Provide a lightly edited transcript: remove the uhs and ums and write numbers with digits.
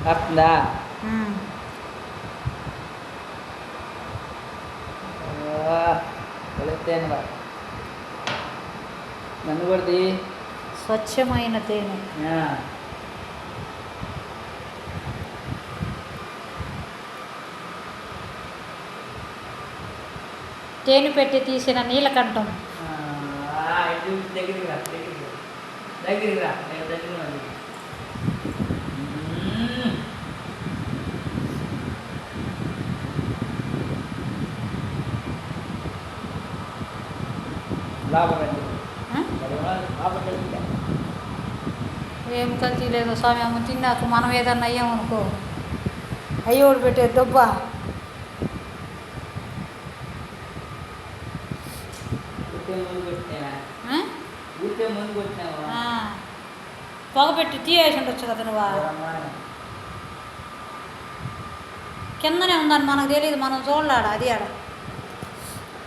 వస్తుందా? తేనె నన్ను కొడితే స్వచ్ఛమైన తేనె. తేనె పెట్టి తీసిన నీలకంఠం. దగ్గరికి రా, దగ్గరికి రా, దగ్గర ఏం కల్తీ లేదు స్వామి. అమ్మ తిన్నాక మనం ఏదన్నా అయ్యామనుకో, అయ్యోడు పెట్టే దొబ్బ. పొగ పెట్టి తీయేసి ఉండొచ్చు కదా నువ్వు. కిందనే ఉందని మనకు తెలియదు, మనం చూడలాడ అది ఆడ.